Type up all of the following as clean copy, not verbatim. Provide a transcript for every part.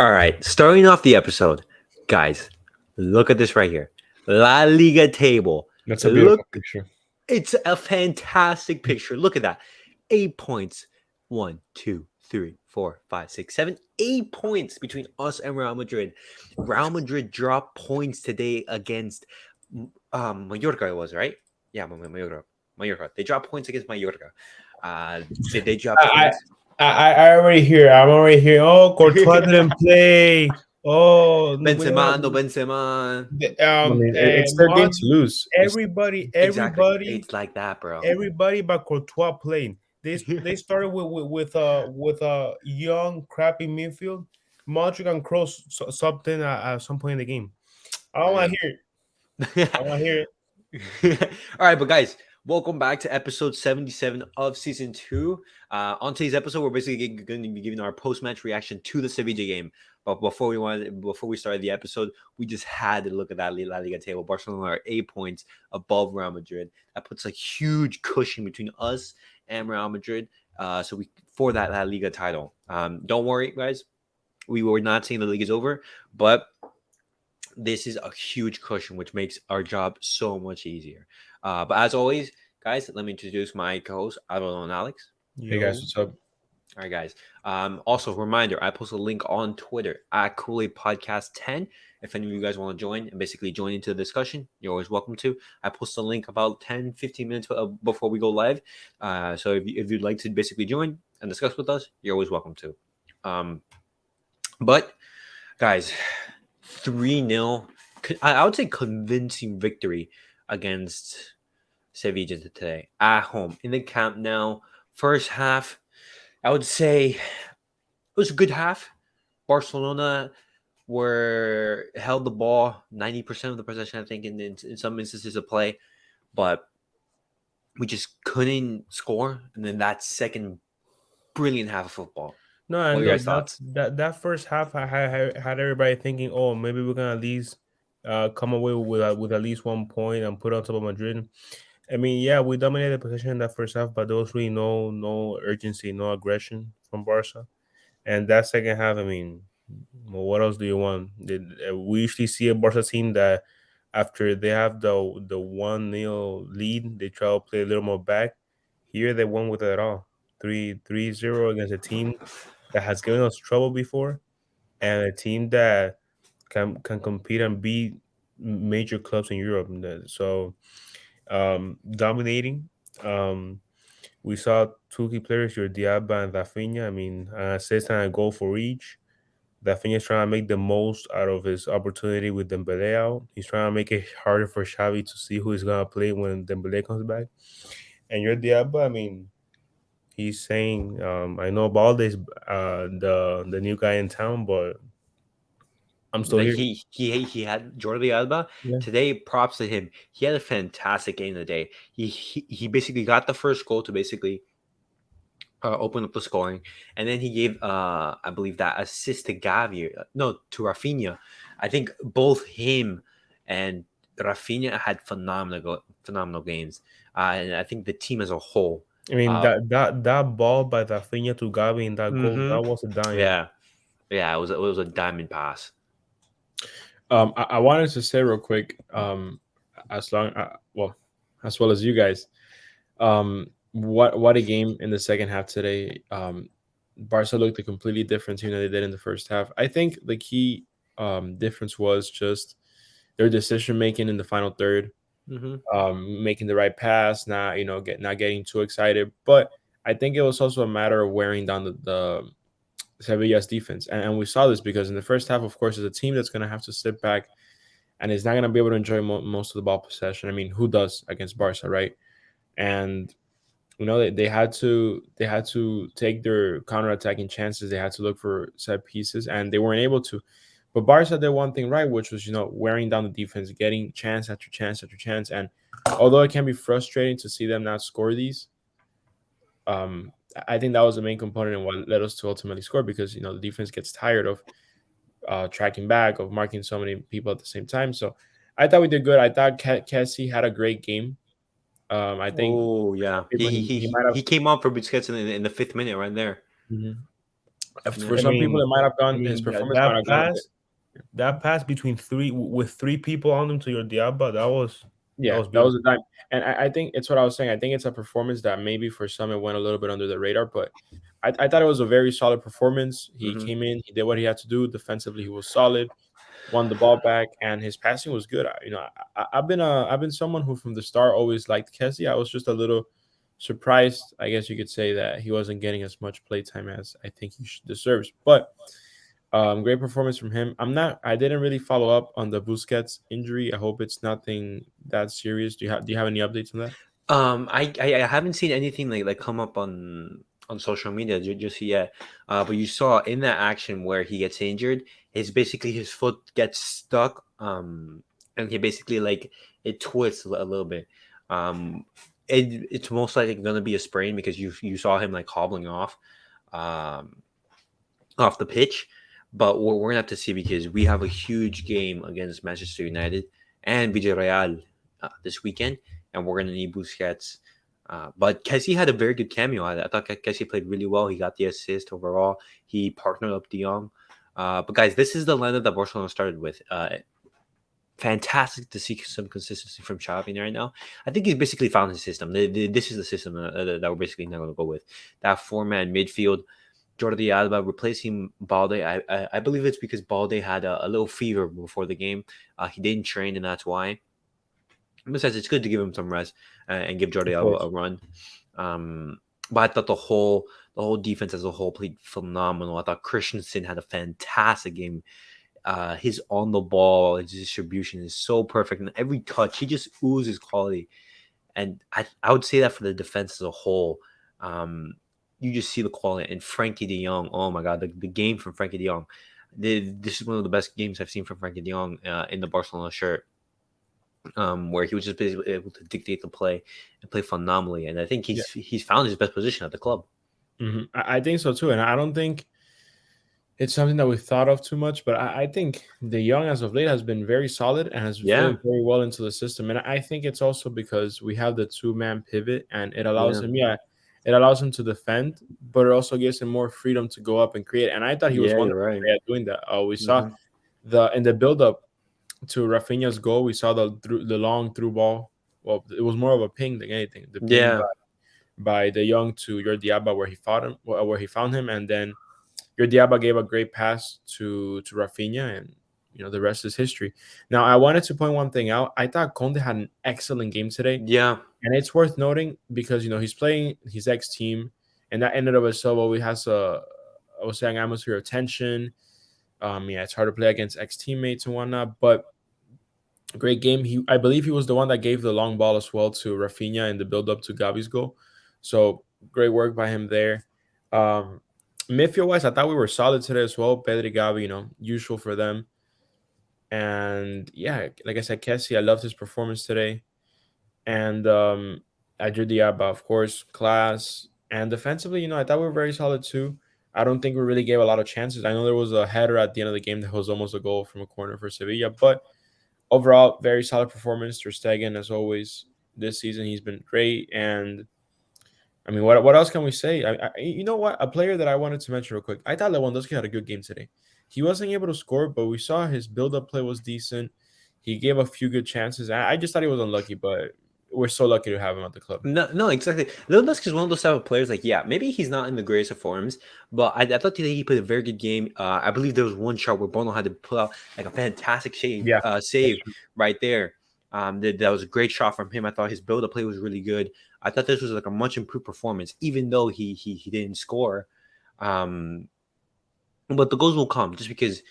All right, starting off the episode, guys, look at this right here. La Liga table. That's a beautiful Look, picture. it's a fantastic picture. Look at that. 8 points. 1, 2, 3, 4, 5, 6, 7, 8 points between us and Real Madrid. Real Madrid dropped points today against Mallorca, it was, right? Yeah, Mallorca. Mallorca. They dropped points against Mallorca. Did they drop I points? I already hear. I'm already here. Oh, Courtois didn't play. Oh, we Benzema, have no Benzema. I mean, it's their game to lose. It's Exactly. It's like that, bro. everybody but Courtois playing. They started with a young crappy midfield. Modric and Kroos something at some point in the game. I don't want to hear it. I don't want to hear it. All right, but guys, welcome back to episode 77 of season 2. On today's episode, we're basically going to be giving our post-match reaction to the Sevilla game. But before we started the episode, we just had to look at that La Liga table. Barcelona are 8 points above Real Madrid. That puts a huge cushion between us and Real Madrid. So we for that La Liga title. Don't worry, guys. We were not saying the league is over, but this is a huge cushion, which makes our job so much easier. But as always, guys, let me introduce my co-hosts, Alvaro and Alex. Hey guys, what's up? All right, guys. Also, reminder, I post a link on Twitter at Kool-Aid Podcast 10. If any of you guys want to join and basically join into the discussion, you're always welcome to. I post a link about 10, 15 minutes before we go live. So if you'd like to basically join and discuss with us, you're always welcome to. But, guys, 3-0. I would say convincing victory against Sevilla today at home in the Camp Nou. First half, I would say it was a good half. Barcelona held the ball 90% of the possession, I think, in some instances of play, but we just couldn't score. And then that second brilliant half of football. No, What I are your know guys' thoughts? that first half I had everybody thinking, oh, maybe we're gonna at least come away with at least 1 point and put on top of Madrid. I mean, yeah, we dominated the possession in that first half, but there was really no urgency, no aggression from Barca. And that second half, I mean, well, what else do you want? We usually see a Barca team that after they have the 1-0 lead, they try to play a little more back. Here they won with it all. 3-0 against a team that has given us trouble before, and a team that can compete and beat major clubs in Europe. So dominating. We saw two key players, your Diaba and Rafinha. I mean, assist and a goal for each. Rafinha's trying to make the most out of his opportunity with Dembele out. He's trying to make it harder for Xavi to see who he's gonna play when Dembele comes back. And your Diaba, I mean, he's saying, I know Balde's the new guy in town, but I'm still Like here. he had Jordi Alba Yeah. today. Props to him. He had a fantastic game today. He basically got the first goal to basically open up the scoring, and then he gave I believe that assist to Gavi. No, to Rafinha. I think both him and Rafinha had phenomenal games, and I think the team as a whole. I mean Uh, that ball by Rafinha to Gavi in that goal, mhm. that was a dime. Yeah, yeah, it was a diamond pass. I wanted to say real quick, as long well, as well as you guys, what a game in the second half today. Barca looked a completely different team than they did in the first half. I think the key difference was just their decision making in the final third, Hmm. making the right pass, not not getting too excited. But I think it was also a matter of wearing down the Sevilla's defense, and we saw this because in the first half, of course, is a team that's going to have to sit back and is not going to be able to enjoy most of the ball possession. I mean, who does against Barca, right? And they had to take their counter-attacking chances. They had to look for set pieces, and they weren't able to. But Barca did one thing right, which was wearing down the defense, getting chance after chance after chance. And although it can be frustrating to see them not score these, I think that was the main component in what led us to ultimately score because the defense gets tired of tracking back, of marking so many people at the same time. So I thought we did good. I thought Cassie had a great game. I think Oh for some yeah, people he might have. he came on for Busquets in the 5th minute right there. Mhm. Yeah. For I some people, mean, it might have I gone. His mean performance might that have gone a bit. pass, that pass between three with three people on them to your Diaba, that Yeah, was that was beautiful. a dime. And I think it's what I was saying. I think it's a performance that maybe for some it went a little bit under the radar, but I thought it was a very solid performance. He Hmm. came in, he did what he had to do. Defensively, he was solid, won the ball back, and his passing was good. I've been someone who from the start always liked Kessie. I was just a little surprised, I guess you could say, that he wasn't getting as much playtime as I think deserves. But great performance from him. I didn't really follow up on the Busquets injury. I hope it's nothing that serious. Do you have any updates on that? I haven't seen anything like come up on social media just yet. But you saw in that action where he gets injured, his basically his foot gets stuck. And he basically like it twists a little bit. Um, it's most likely gonna be a sprain because you saw him like hobbling um, off the pitch. But we're gonna have to see because we have a huge game against Manchester United and Villareal this weekend, and we're gonna need Busquets. But Kessie had a very good cameo. I thought Kessie played really well. He got the assist overall. He partnered up De Jong. But guys, this is the lineup that Barcelona started with. Fantastic to see some consistency from Xavi right now. I think he's basically found his system. This is the system that we're basically not going to go with. That four-man midfield, Jordi Alba replacing Balde. I believe it's because Balde had a little fever before the game. He didn't train, and that's why. Besides, it's good to give him some rest and give Jordi Of Alba course. a run. But I thought the whole defense as a whole played phenomenal. I thought Christensen had a fantastic game. His on the ball, his distribution is so perfect, and every touch he just oozes quality. And I would say that for the defense as a whole. Um, you just see the quality. And Frankie De Jong, oh my God, the game from Frankie De Jong. This is one of the best games I've seen from Frankie De Jong in the Barcelona shirt, where he was just basically able to dictate the play and play phenomenally. And I think Yeah. he's found his best position at the club. I think so too, and I don't think it's something that we've thought of too much. But I think the young as of late has been very solid and has Yeah, fit very well into the system. And I think it's also because we have the two-man pivot, and it allows yeah, him, yeah, it allows him to defend, but it also gives him more freedom to go up and create. And I thought he was yeah. You're wonderful right. at doing that. We saw Hmm. the in the build-up to Rafinha's goal, we saw the long through ball. Well, it was more of a ping than anything. The ping Yeah, by the young to your Diaba where he fought him, where he found him, and then your Diaba gave a great pass to Rafinha, and the rest is history. Now, I wanted to point one thing out. I thought Conde had an excellent game today, yeah. and it's worth noting because he's playing his ex team, and that ended up itself always has I was saying atmosphere of tension. Yeah, it's hard to play against ex teammates and whatnot, but great game. I believe he was the one that gave the long ball as well to Rafinha in the build up to Gavi's goal. So great work by him there. Um, Midfield wise, I thought we were solid today as well. Pedri, Gavi, usual for them. And yeah, like I said, Kessie, I loved his performance today. And Adri Diaba, of course, class. And defensively, I thought we were very solid too. I don't think we really gave a lot of chances. I know there was a header at the end of the game that was almost a goal from a corner for Sevilla, but overall, very solid performance. Ter Stegen, as always, this season he's been great. And I mean, what else can we say? You know what? A player that I wanted to mention real quick. I thought Lewandowski had a good game today. He wasn't able to score, but we saw his build-up play was decent. He gave a few good chances. I just thought he was unlucky, but we're so lucky to have him at the club. No, no, exactly. Lewandowski is one of those type of players. Like, yeah, maybe he's not in the greatest of forms, but I thought today he played a very good game. I believe there was one shot where Bono had to pull out like a fantastic Yeah, that's save true. right there. That was a great shot from him. I thought his build up play was really good. I thought this was like a much improved performance, even though he didn't score. Um, but the goals will come just because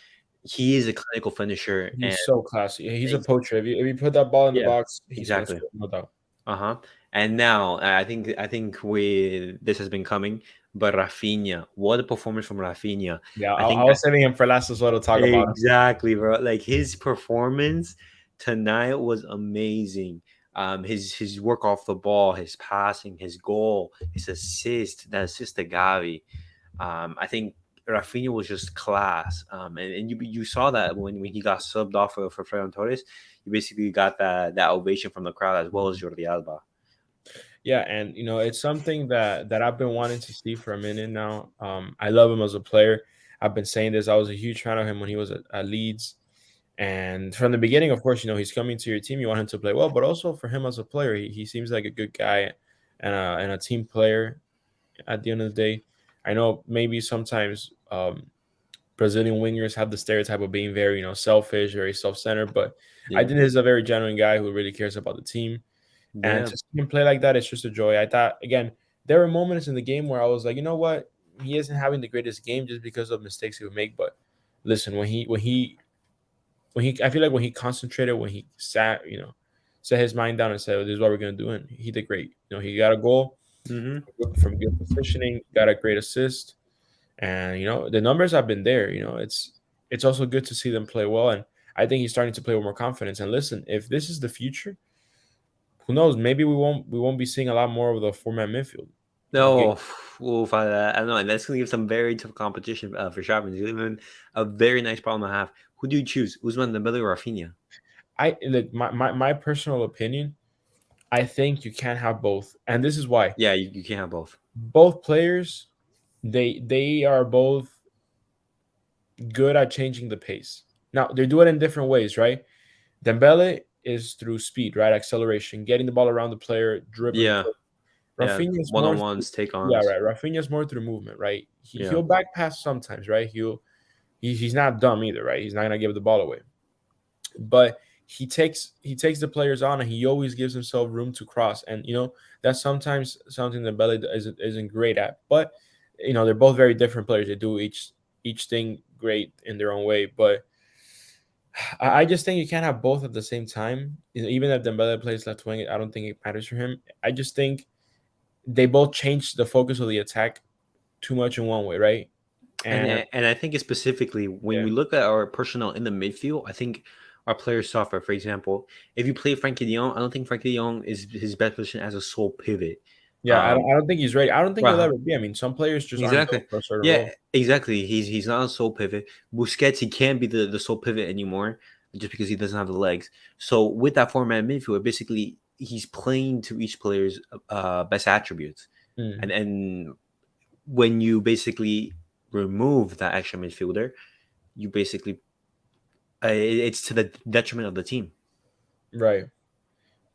he is a clinical finisher, and He's so classy. He's a ex- poacher. If you put that ball in the yeah, box, he's gonna exactly. score, no doubt. Uh-huh. And now I think we this has been coming, but Rafinha, what a performance from Rafinha. Yeah, I I think was saving him for last as well to talk about him. exactly, bro. Like his performance tonight was amazing. His work off the ball, his passing, his goal, his assist, that assist to Gavi. I think Rafinha was just class. And you saw that when he got subbed off for Ferran Torres, you basically got that ovation from the crowd as well as Jordi Alba. Yeah, and it's something that I've been wanting to see for a minute now. I love him as a player. I've been saying this. I was a huge fan of him when he was at Leeds, and from the beginning, of course, he's coming to your team. You want him to play well, but also for him as a player, he seems like a good guy and a team player. At the end of the day, I know maybe sometimes Brazilian wingers have the stereotype of being very selfish, very self-centered, but I Yeah. think he's a very genuine guy who really cares about the team. And Yeah. to see him play like that, it's just a joy. I thought again, there were moments in the game where I was like, you know what, he isn't having the greatest game just because of mistakes he would make. But listen, when he, I feel like when he concentrated, when he sat, set his mind down and said, "This is what we're gonna do," and he did great. He got a goal Mm-hmm. from good positioning, got a great assist, and the numbers have been there. It's also good to see them play well, and I think he's starting to play with more confidence. And listen, if this is the future, who knows? Maybe we won't be seeing a lot more of the four-man midfield. No, we'll find that. I don't know, and that's gonna give some very tough competition for Sharpman. Even a very nice problem to have. Who do you choose, Usman Dembele or Rafinha? I look my personal opinion. I think you can't have both, and this is why. Yeah, you can't have both. Both players, they are both good at changing the pace. Now they do it in different ways, right? Dembele is through speed, right? Acceleration, getting the ball around the player, dribbling. Yeah, yeah, Rafinha is one more on through, ones, take yeah, ons. right. Rafinha is more through movement, right? Yeah, He'll back pass sometimes, right? He's not dumb either, right? He's not gonna give the ball away, but he takes the players on, and he always gives himself room to cross, and that's sometimes something that Belly isn't great at. But they're both very different players. They do each thing great in their own way, but I just think you can't have both at the same time. Even if Dembele plays left wing, I don't think it matters for him. I just think they both change the focus of the attack too much in one way, right? and And and I think specifically when yeah, we look at our personnel in the midfield, I think our players suffer. For example, if you play Frankie De Jong, I don't think Frankie De Jong is his best position as a sole pivot. yeah, I don't, Um, I don't think he's ready. I don't think he'll right, ever be. I mean, some players just aren't exactly. built for a certain Yeah, role. exactly. He's not a sole pivot. Busquets, he can't be the sole pivot anymore just because he doesn't have the legs. So with that four-man midfield, basically he's playing to each player's best attributes. Mm, And when you basically remove that extra midfielder, you basically it's to the detriment of the team. right.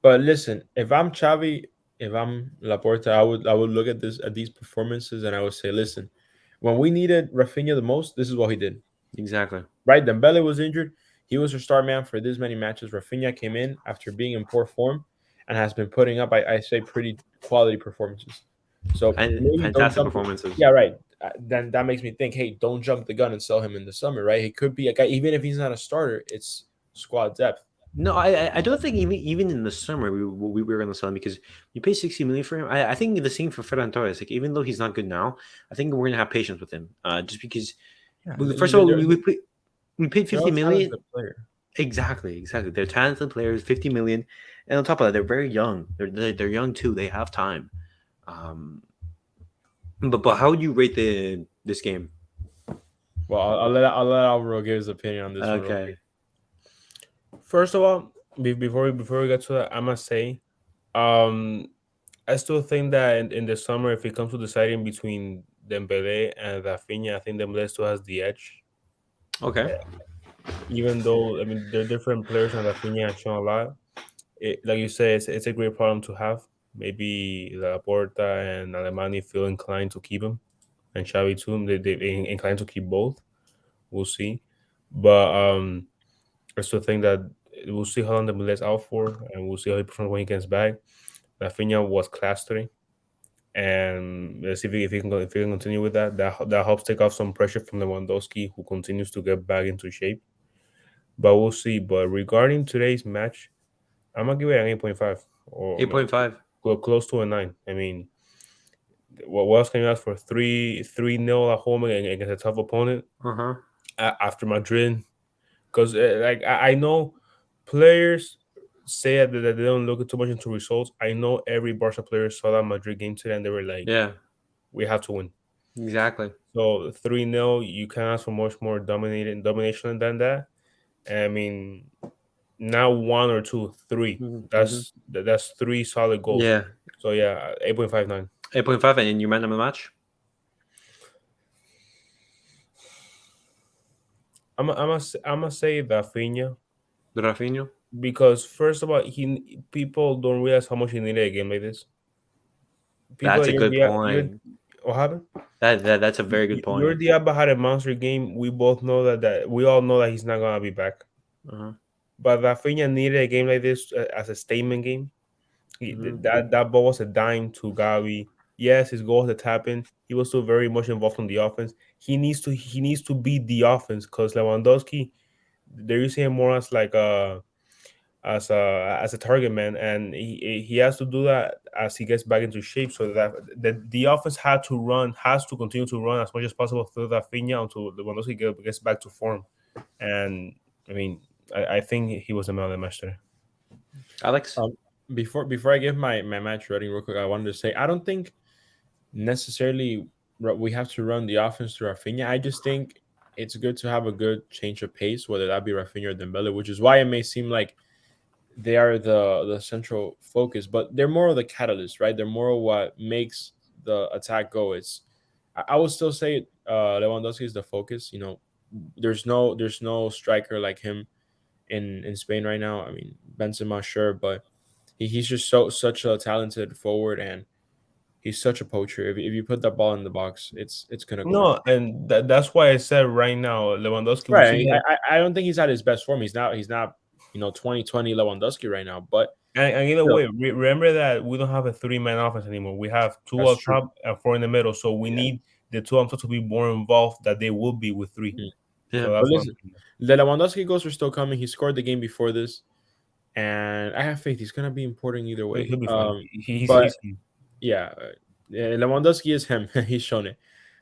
But listen, if I'm Xavi, if I'm Laporta, I would look at these performances, and I would say, listen, when we needed Rafinha the most, this is what he did. Exactly. Right? Dembele was injured. He was your star man for this many matches. Rafinha came in after being in poor form and has been putting up, I say, pretty quality performances. So maybe don't Fantastic jump. performances. Yeah, right. Then that makes me think, hey, don't jump the gun and sell him in the summer, right? He could be a guy, even if he's not a starter. It's squad depth. No, I don't think even in the summer we were going to sell him because you pay 60 million for him. I think the same for Ferran Torres. Like even though he's not good now, I think we're going to have patience with him. Just because, Yeah, well, first of all, we paid they're 50 all million. talented player. Exactly. They're talented players, 50 million, and on top of that, they're very young. They're young too. They have time. Um, but how would you rate this game? Well, I'll let Alvaro give his opinion on this one real quick. Okay. First of all, before we get to that, I must say, um, I still think that in the summer, if it comes to deciding between Dembele and Rafinha, I think Dembele still has the edge. Okay. Even though I mean they're different players, and Rafinha has shown a lot. Like you say, it's a great problem to have. Maybe Laporta and Alemani feel inclined to keep him, and Xavi too. They inclined to keep both. We'll see, but I still think that we'll see how long Dembele is out for, and we'll see how he performs when he gets back. Rafinha was class today, and let's see if he can continue with that. That helps take off some pressure from Lewandowski, who continues to get back into shape. But we'll see. But regarding today's match, I'm gonna give it an 8.5 or 8.5. close to a 9. I mean, what else can you ask for? 3-0 at home against a tough opponent Uh-huh. after Madrid. Because like I know players say that they don't look too much into results. I know every Barca player saw that Madrid game today and they were like, Yeah. we have to win. Exactly. So 3-0, you can't ask for much more domination than that. I mean, Not one or two, three. Mhm, That's three solid goals. Yeah, So yeah, 8.59. 8.5, and your man of the match, I'm gonna say Rafinha Rafinha. because first of all, people don't realize how much he needed a game like this. People, That's a good you're point. what happened? That's a very good Your point. Diaba had a monster game. We both know that we all know that he's not gonna be back. Uh-huh. But Rafinha needed a game like this as a statement game. Mhm. That ball was a dime to Gavi. Yes, his goal was a tap in. He was still very much involved in the offense. He needs to be the offense because Lewandowski, they're using him more as like as a target man, and he has to do that as he gets back into shape, so that the offense has to continue to run as much as possible through Rafinha until Lewandowski gets back to form. And I mean, I think he was the man of the match there. Alex. Um, before I give my match rating real quick, I wanted to say I don't think necessarily we have to run the offense through Rafinha. I just think it's good to have a good change of pace, whether that be Rafinha or Dembele, which is why it may seem like they are the central focus, but they're more of the catalyst, right? They're more of what makes the attack go. I would still say Lewandowski is the focus. You know, there's no striker like him in Spain right now. I mean, Benzema, sure, but he's just such a talented forward, and he's such a poacher. If you put that ball in the box, it's gonna go in. No, and that's why I said right now, Lewandowski. We Right. see him, I don't think he's at his best form. He's not 2020 Lewandowski right now, but and either still, way, remember that we don't have a three-man offense anymore. We have two that's up true. top and four in the middle. So we Yeah. need the two up top to be more involved that they will be with three. Mhm. Yeah. So But that's what I'm listen, saying. the Lewandowski goals are still coming. He scored the game before this, and I have faith he's gonna be important either way. He'll be fine. But He's yeah, Lewandowski is him. He's shown it.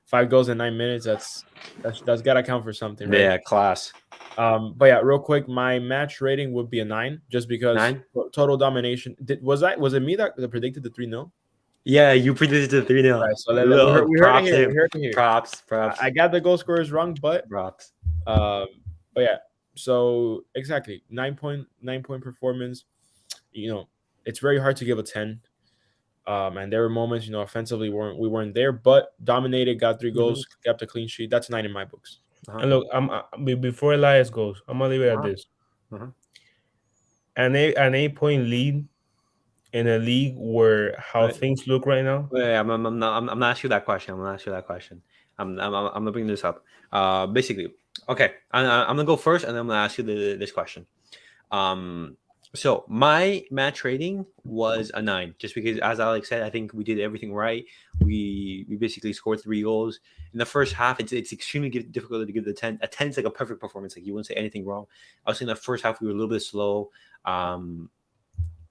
5 goals in 9 minutes. That's gotta count for something, right? Yeah, class. But yeah, real quick, my match rating would be a 9, just because 9. total domination. Was it me that predicted the 3-0? Yeah, you predicted the 3-0. Right. So we heard it Props to here. We him. heard it here. Props, I got the goal scorers wrong, props. um, but yeah. So exactly 9.9 point performance. You know, it's very hard to give a 10. And there were moments, offensively we weren't there, but dominated, got 3 goals, kept a clean sheet. That's 9 in my books. Uh-huh. And look, before Elias goes, I'm gonna leave it at Uh-huh. this: Uh-huh. an 8 point lead in a league where how Right. things look right now. Wait, I'm not asking you that question. I'm gonna ask you that question. I'm gonna bring this up. Basically, okay. I'm gonna go first, and then I'm gonna ask you this question. Um, so my match rating was a 9, just because, as Alex said, I think we did everything right. We basically scored 3 goals in the first half. It's extremely difficult to give the 10. A 10 is like a perfect performance. Like, you wouldn't say anything wrong. I was saying the first half we were a little bit slow.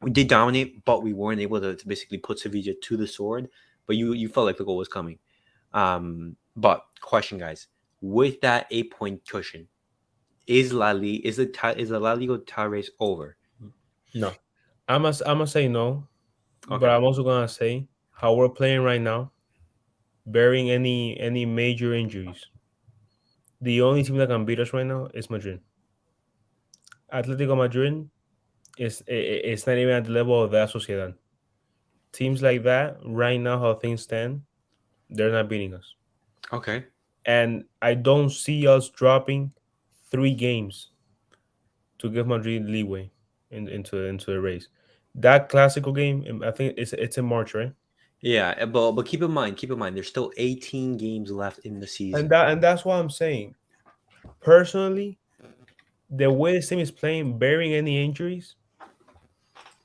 We did dominate, but we weren't able to basically put Sevilla to the sword. But you felt like the goal was coming. But question, guys, with that 8 point cushion, is the La Liga tie race over? No. I'm gonna say no, but Okay. I'm also gonna say how we're playing right now, bearing any major injuries. The only team that can beat us right now is Madrid. Atletico Madrid it's not even at the level of that Sociedad. Teams like that right now, how things stand, they're not beating us. Okay. And I don't see us dropping 3 games to give Madrid leeway into the race. That classical game, I think it's in March, right? Yeah, but keep in mind, there's still 18 games left in the And season. that's what I'm saying. Personally, the way this team is playing, bearing any injuries,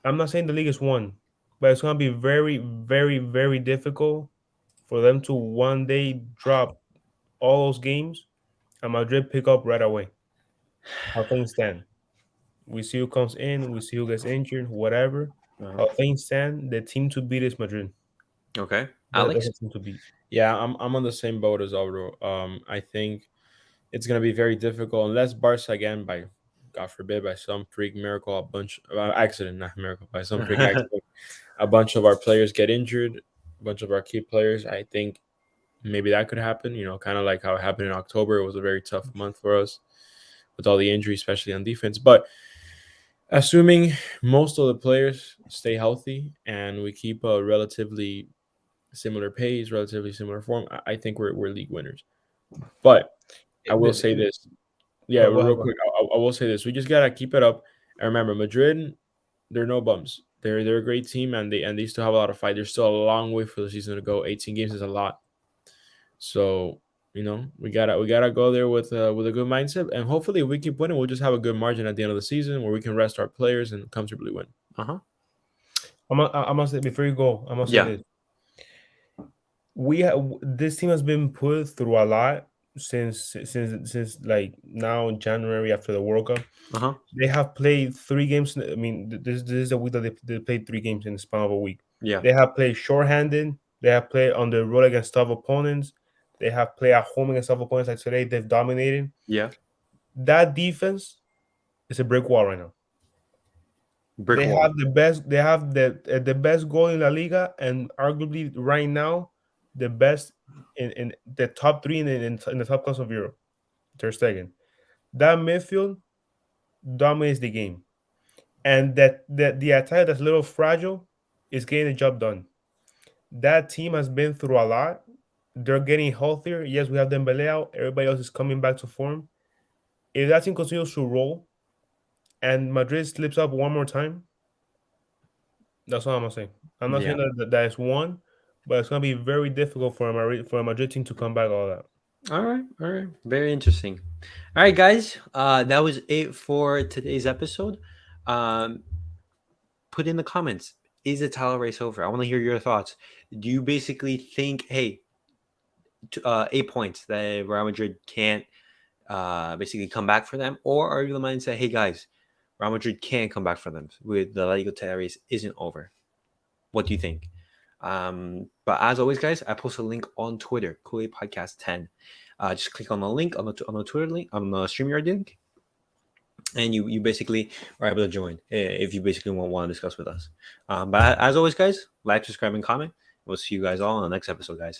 I'm not saying the league is won, but it's gonna be very, very, very difficult for them to one day drop all those games and Madrid pick up right away. How things stand. We see who comes in, we see who gets injured, whatever. Uh-huh. How things stand, the team to beat is Madrid. Okay, That's Alex. a team to beat. Yeah, I'm on the same boat as Alvaro. I think it's gonna be very difficult unless Barca again, by God forbid, by some freak miracle, accident, not miracle, by some freak accident, a bunch of our players get injured, a bunch of our key players. I think maybe that could happen. Kind of like how it happened in October. It was a very tough month for us with all the injuries, especially on defense. But Assuming most of the players stay healthy and we keep a relatively similar pace, relatively similar form, I think we're league winners. But I will say this. Yeah, Go real ahead. quick, I will say this. We just gotta keep it up. And remember, Madrid, they're no bums. They're a great team, and they still have a lot of fight. There's still a long way for the season to go. 18 games is a lot. So we gotta go there with a good mindset, and hopefully, if we keep winning, we'll just have a good margin at the end of the season where we can rest our players and comfortably win. Uh-huh. I must say before you go, I must say Yeah. this. This team has been put through a lot since like now January after the World Cup. Uh-huh. They have played 3 games. I mean, this is a week that they played 3 games in the span of a week. Yeah. They have played shorthanded. They have played on the road against tough opponents. They have played at home against tough opponents. Like today, they've dominated. Yeah. That defense is a brick wall right now. Brick They wall. have the best. They have the best goal in La Liga, and arguably right now, the best in the top three in the top class of Europe. Ter Stegen. That midfield dominates the game, and that the attack that's a little fragile is getting the job done. That team has been through a lot. They're getting healthier. Yes, we have Dembele out. Everybody else is coming back to form. If that team continues to roll, and Madrid slips up one more time, that's all I'm gonna say. I'm not Yeah. saying that it's one, but it's gonna be very difficult for a Madrid team to come back all that. All right. All right. Very interesting. All right, guys. That was it for today's episode. Put in the comments. Is the title race over? I want to hear your thoughts. Do you basically think, hey, 8 points that Real Madrid can't basically come back for them, or are you the mindset, hey guys, Real Madrid can come back for them with the La Liga title race isn't over? What do you think? But as always, guys, I post a link on Twitter, Kool-Aid Podcast 10. Just click on the link on the Twitter link on the StreamYard link, and you basically are able to join if you basically want to discuss with us. But as always, guys, like, subscribe, and comment. We'll see you guys all on the next episode, guys.